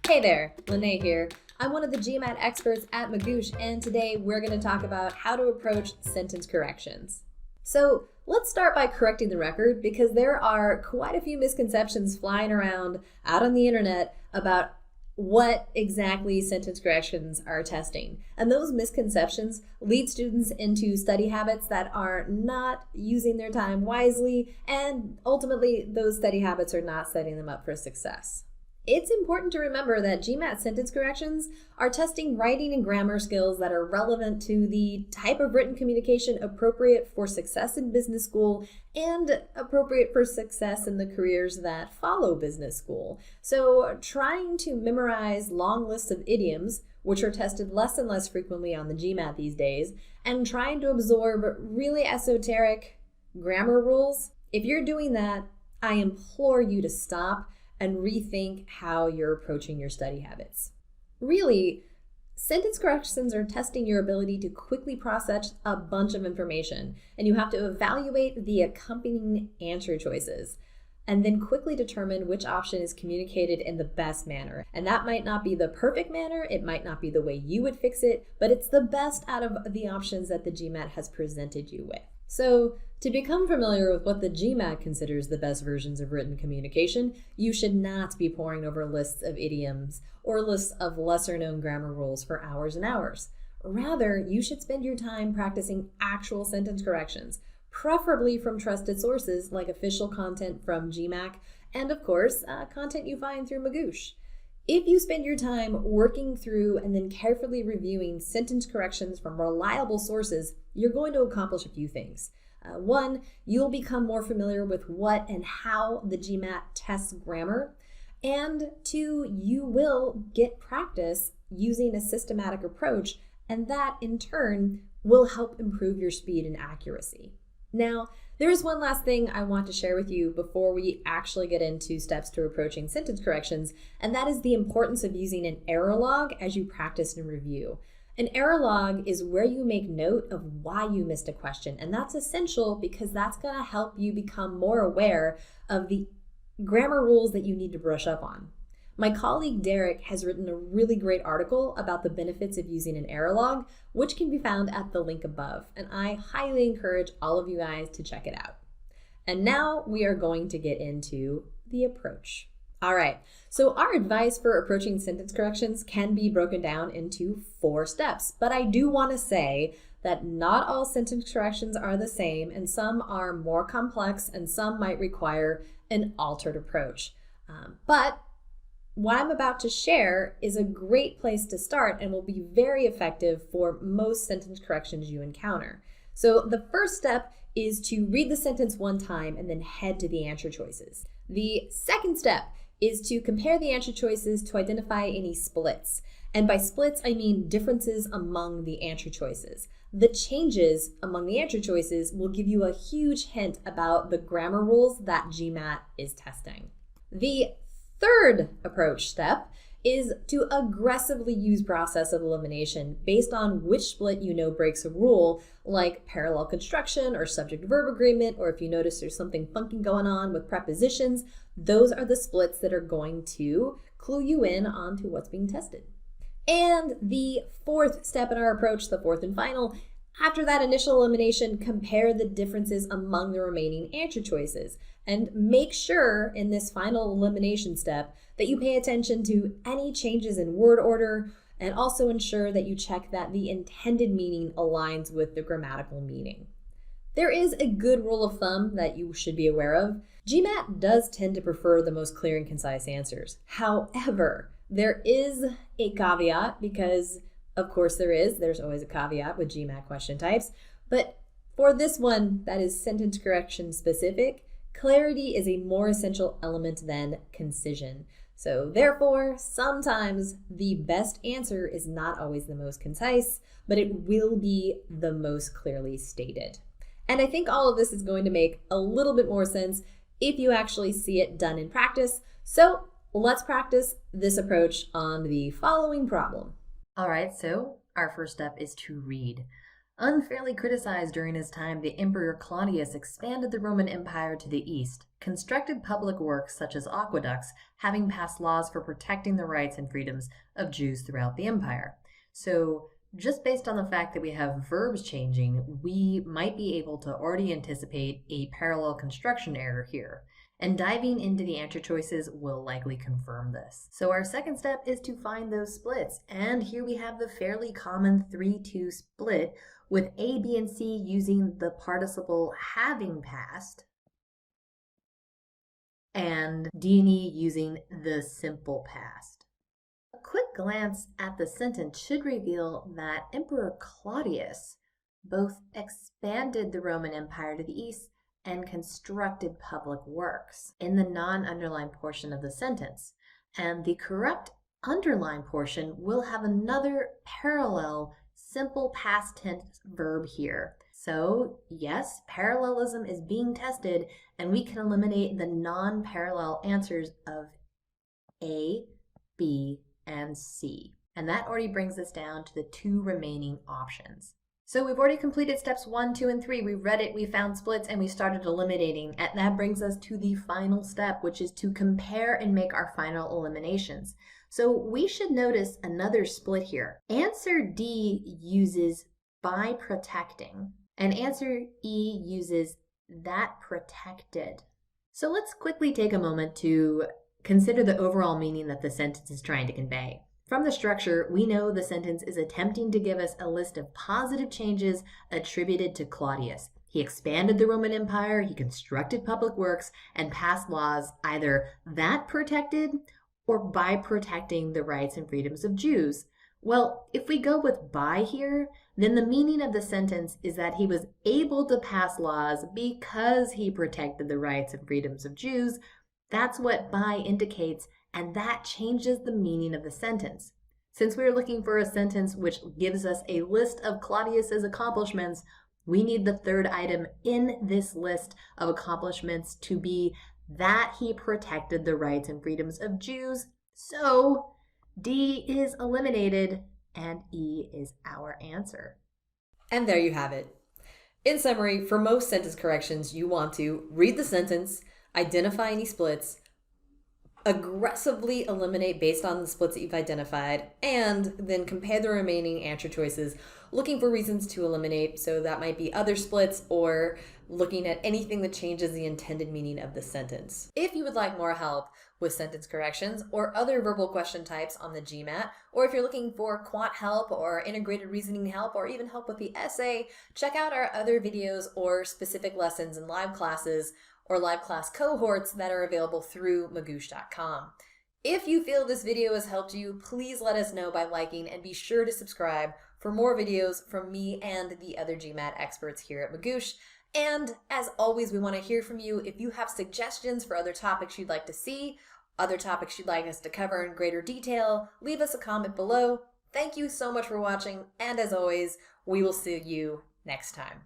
Hey there, Linnea here. I'm one of the GMAT experts at Magoosh, and today we're going to talk about how to approach sentence corrections. So let's start by correcting the record, because there are quite a few misconceptions flying around out on the internet about what exactly sentence corrections are testing. And those misconceptions lead students into study habits that are not using their time wisely, and ultimately those study habits are not setting them up for success. It's important to remember that GMAT sentence corrections are testing writing and grammar skills that are relevant to the type of written communication appropriate for success in business school and appropriate for success in the careers that follow business school. So trying to memorize long lists of idioms, which are tested less and less frequently on the GMAT these days, and trying to absorb really esoteric grammar rules, if you're doing that, I implore you to stop and rethink how you're approaching your study habits. Really, sentence corrections are testing your ability to quickly process a bunch of information, and you have to evaluate the accompanying answer choices and then quickly determine which option is communicated in the best manner. And that might not be the perfect manner, it might not be the way you would fix it, but it's the best out of the options that the GMAT has presented you with. So, to become familiar with what the GMAT considers the best versions of written communication, you should not be poring over lists of idioms or lists of lesser-known grammar rules for hours and hours. Rather, you should spend your time practicing actual sentence corrections, preferably from trusted sources like official content from GMAT and, of course, content you find through Magoosh. If you spend your time working through and then carefully reviewing sentence corrections from reliable sources, you're going to accomplish a few things. One, you'll become more familiar with what and how the GMAT tests grammar. And two, you will get practice using a systematic approach, and that in turn will help improve your speed and accuracy. Now, there is one last thing I want to share with you before we actually get into steps to approaching sentence corrections, and that is the importance of using an error log as you practice and review. An error log is where you make note of why you missed a question, and that's essential because that's going to help you become more aware of the grammar rules that you need to brush up on. My colleague Derek has written a really great article about the benefits of using an error log, which can be found at the link above, and I highly encourage all of you guys to check it out. And now we are going to get into the approach. All right, so our advice for approaching sentence corrections can be broken down into 4 steps, but I do want to say that not all sentence corrections are the same, and some are more complex and some might require an altered approach. But what I'm about to share is a great place to start and will be very effective for most sentence corrections you encounter. So the first step is to read the sentence one time and then head to the answer choices. The second step is to compare the answer choices to identify any splits. And by splits, I mean differences among the answer choices. The changes among the answer choices will give you a huge hint about the grammar rules that GMAT is testing. The third approach step is to aggressively use process of elimination based on which split you know breaks a rule, like parallel construction or subject-verb agreement, or if you notice there's something funky going on with prepositions, those are the splits that are going to clue you in onto what's being tested. And the fourth step in our approach, the fourth and final, after that initial elimination, compare the differences among the remaining answer choices and make sure in this final elimination step that you pay attention to any changes in word order and also ensure that you check that the intended meaning aligns with the grammatical meaning. There is a good rule of thumb that you should be aware of. GMAT does tend to prefer the most clear and concise answers. However, there is a caveat because of course there's always a caveat with GMAT question types, but for this one that is sentence correction specific, clarity is a more essential element than concision. So therefore, sometimes the best answer is not always the most concise, but it will be the most clearly stated. And I think all of this is going to make a little bit more sense if you actually see it done in practice. So let's practice this approach on the following problem. All right, so our first step is to read. Unfairly criticized during his time, the Emperor Claudius expanded the Roman Empire to the east, constructed public works such as aqueducts, having passed laws for protecting the rights and freedoms of Jews throughout the empire. So, just based on the fact that we have verbs changing, we might be able to already anticipate a parallel construction error here. And diving into the answer choices will likely confirm this. So our second step is to find those splits. And here we have the fairly common 3-2 split, with A, B, and C using the participle having passed, and D and E using the simple past. A quick glance at the sentence should reveal that Emperor Claudius both expanded the Roman Empire to the east and constructed public works in the non-underlined portion of the sentence. And the correct underlined portion will have another parallel simple past tense verb here. So yes, parallelism is being tested, and we can eliminate the non-parallel answers of A, B, and C. And that already brings us down to the 2 remaining options. So we've already completed steps 1, 2, and 3. We read it, we found splits, and we started eliminating. And that brings us to the final step, which is to compare and make our final eliminations. So we should notice another split here. Answer D uses by protecting, and answer E uses that protected. So let's quickly take a moment to consider the overall meaning that the sentence is trying to convey. From the structure, we know the sentence is attempting to give us a list of positive changes attributed to Claudius. He expanded the Roman Empire, he constructed public works, and passed laws either that protected or by protecting the rights and freedoms of Jews. Well, if we go with by here, then the meaning of the sentence is that he was able to pass laws because he protected the rights and freedoms of Jews. That's what by indicates, and that changes the meaning of the sentence. Since we're looking for a sentence which gives us a list of Claudius's accomplishments, we need the third item in this list of accomplishments to be that he protected the rights and freedoms of Jews. So D is eliminated and E is our answer. And there you have it. In summary, for most sentence corrections, you want to read the sentence, identify any splits, aggressively eliminate based on the splits that you've identified, and then compare the remaining answer choices, looking for reasons to eliminate. So that might be other splits or looking at anything that changes the intended meaning of the sentence. If you would like more help with sentence corrections or other verbal question types on the GMAT, or if you're looking for quant help or integrated reasoning help or even help with the essay, check out our other videos or specific lessons and live classes or live class cohorts that are available through Magoosh.com. If you feel this video has helped you, please let us know by liking, and be sure to subscribe for more videos from me and the other GMAT experts here at Magoosh. And as always, we want to hear from you. If you have suggestions for other topics you'd like to see, other topics you'd like us to cover in greater detail, leave us a comment below. Thank you so much for watching, and as always, we will see you next time.